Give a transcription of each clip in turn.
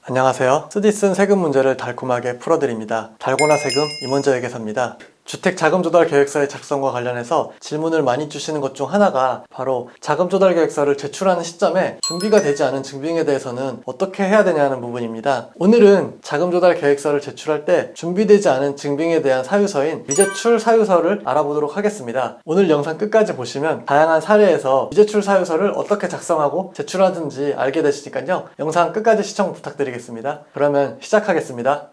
안녕하세요. 쓰디쓴 세금 문제를 달콤하게 풀어드립니다. 달고나 세금 임원저에게서입니다. 주택자금조달계획서의 작성과 관련해서 질문을 많이 주시는 것 중 하나가 바로 자금조달계획서를 제출하는 시점에 준비가 되지 않은 증빙에 대해서는 어떻게 해야 되냐는 부분입니다. 오늘은 자금조달계획서를 제출할 때 준비되지 않은 증빙에 대한 사유서인 미제출 사유서를 알아보도록 하겠습니다. 오늘 영상 끝까지 보시면 다양한 사례에서 미제출 사유서를 어떻게 작성하고 제출하든지 알게 되시니까요. 영상 끝까지 시청 부탁드리겠습니다. 그러면 시작하겠습니다.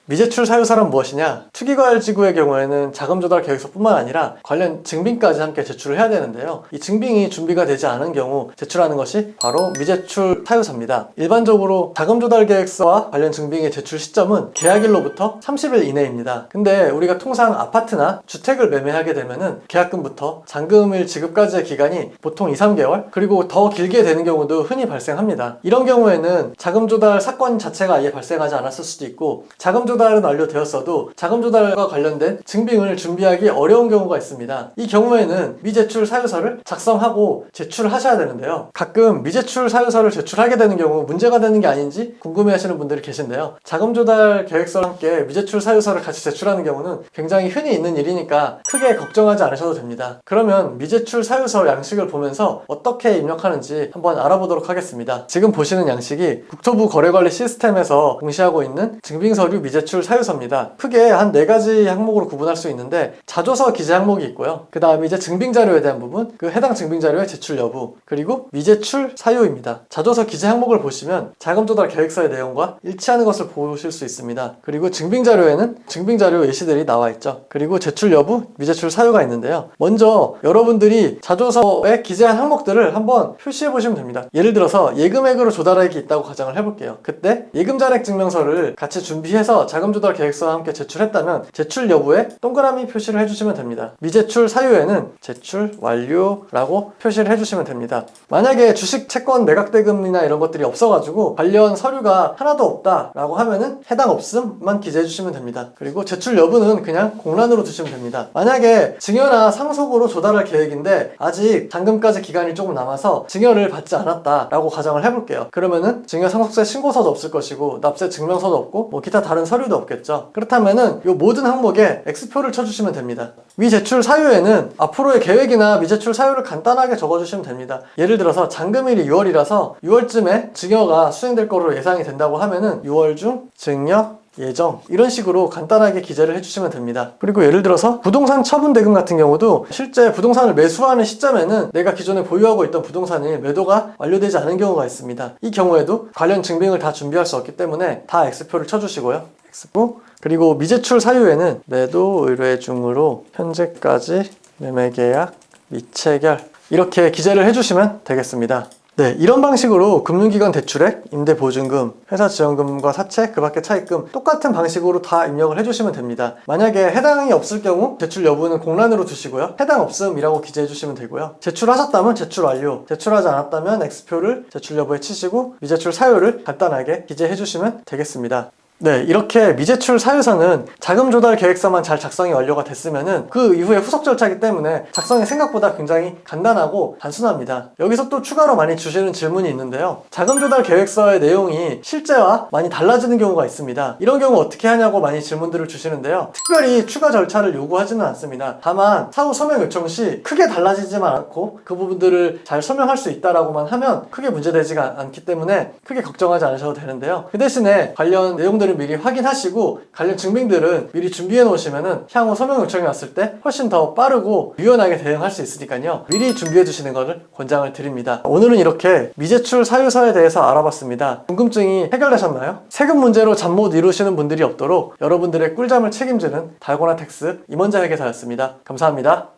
미제출 사유서란 무엇이냐? 투기과열지구의 경우에는 자금조달계획서뿐만 아니라 관련 증빙까지 함께 제출을 해야 되는데요. 이 증빙이 준비가 되지 않은 경우 제출하는 것이 바로 미제출 사유서입니다. 일반적으로 자금조달계획서와 관련 증빙의 제출 시점은 계약일로부터 30일 이내입니다. 근데 우리가 통상 아파트나 주택을 매매하게 되면은 계약금부터 잔금일 지급까지의 기간이 보통 2, 3개월 그리고 더 길게 되는 경우도 흔히 발생합니다. 이런 경우에는 자금조달 사건 자체가 아예 발생하지 않았을 수도 있고 자금조달은 완료되었어도 자금조달과 관련된 증빙을 준비하기 어려운 경우가 있습니다. 이 경우에는 미제출 사유서를 작성하고 제출하셔야 되는데요. 가끔 미제출 사유서를 제출하게 되는 경우 문제가 되는 게 아닌지 궁금해하시는 분들이 계신데요. 자금조달 계획서와 함께 미제출 사유서를 같이 제출하는 경우는 굉장히 흔히 있는 일이니까 크게 걱정하지 않으셔도 됩니다. 그러면 미제출 사유서 양식을 보면서 어떻게 입력하는지 한번 알아보도록 하겠습니다. 지금 보시는 양식이 국토부 거래관리 시스템에서 공시하고 있는 증빙서류 미제출 사유서입니다. 크게 한 4가지 항목으로 구분할 수 있는데 자조서 기재 항목이 있고요. 그 다음에 이제 증빙자료에 대한 부분, 그 해당 증빙자료의 제출 여부, 그리고 미제출 사유입니다. 자조서 기재 항목을 보시면 자금조달 계획서의 내용과 일치하는 것을 보실 수 있습니다. 그리고 증빙자료에는 증빙자료 예시들이 나와 있죠. 그리고 제출 여부, 미제출 사유가 있는데요. 먼저 여러분들이 자조서에 기재한 항목들을 한번 표시해 보시면 됩니다. 예를 들어서 예금액으로 조달액이 있다고 가정을 해볼게요. 그때 예금잔액 증명서를 같이 준비해서 자금조달 계획서와 함께 제출했다면 제출 여부에 동그라미 표시를 해주시면 됩니다. 미제출 사유에는 제출 완료라고 표시를 해주시면 됩니다. 만약에 주식 채권 매각대금이나 이런 것들이 없어가지고 관련 서류가 하나도 없다라고 하면은 해당 없음만 기재해 주시면 됩니다. 그리고 제출 여부는 그냥 공란으로 두시면 됩니다. 만약에 증여나 상속으로 조달할 계획인데 아직 잔금까지 기간이 조금 남아서 증여를 받지 않았다라고 가정을 해볼게요. 그러면은 증여 상속세 신고서도 없을 것이고 납세 증명서도 없고 뭐 기타 다른 서류도 없겠죠. 그렇다면은 이 모든 항목에 X표를 쳐주시면 됩니다. 미제출 사유에는 앞으로의 계획이나 미제출 사유를 간단하게 적어주시면 됩니다. 예를 들어서 잔금일이 6월이라서 6월쯤에 증여가 수행될 거로 예상이 된다고 하면은 6월 중 증여 예정 이런 식으로 간단하게 기재를 해주시면 됩니다. 그리고 예를 들어서 부동산 처분 대금 같은 경우도 실제 부동산을 매수하는 시점에는 내가 기존에 보유하고 있던 부동산이 매도가 완료되지 않은 경우가 있습니다. 이 경우에도 관련 증빙을 다 준비할 수 없기 때문에 다 X표를 쳐주시고요. X표. 그리고 미제출 사유에는 매도 의뢰 중으로 현재까지 매매계약 미체결 이렇게 기재를 해주시면 되겠습니다. 네, 이런 방식으로 금융기관 대출액, 임대보증금, 회사지원금과 사채, 그 밖의 차입금 똑같은 방식으로 다 입력을 해주시면 됩니다. 만약에 해당이 없을 경우 제출 여부는 공란으로 두시고요. 해당 없음이라고 기재해 주시면 되고요. 제출하셨다면 제출 완료, 제출하지 않았다면 X표를 제출 여부에 치시고 미제출 사유를 간단하게 기재해 주시면 되겠습니다. 네, 이렇게 미제출 사유서는 자금조달 계획서만 잘 작성이 완료가 됐으면은 그 이후에 후속 절차이기 때문에 작성이 생각보다 굉장히 간단하고 단순합니다. 여기서 또 추가로 많이 주시는 질문이 있는데요. 자금조달 계획서의 내용이 실제와 많이 달라지는 경우가 있습니다. 이런 경우 어떻게 하냐고 많이 질문들을 주시는데요. 특별히 추가 절차를 요구하지는 않습니다. 다만 사후 서명 요청 시 크게 달라지지만 않고 그 부분들을 잘 설명할 수 있다라고만 하면 크게 문제되지가 않기 때문에 크게 걱정하지 않으셔도 되는데요. 그 대신에 관련 내용들을 미리 확인하시고 관련 증빙들은 미리 준비해 놓으시면은 향후 서명 요청이 왔을 때 훨씬 더 빠르고 유연하게 대응할 수 있으니까요. 미리 준비해 두시는 것을 권장을 드립니다. 오늘은 이렇게 미제출 사유서에 대해서 알아봤습니다. 궁금증이 해결되셨나요? 세금 문제로 잠 못 이루시는 분들이 없도록 여러분들의 꿀잠을 책임지는 달고나 텍스 임원자 회계사였습니다. 감사합니다.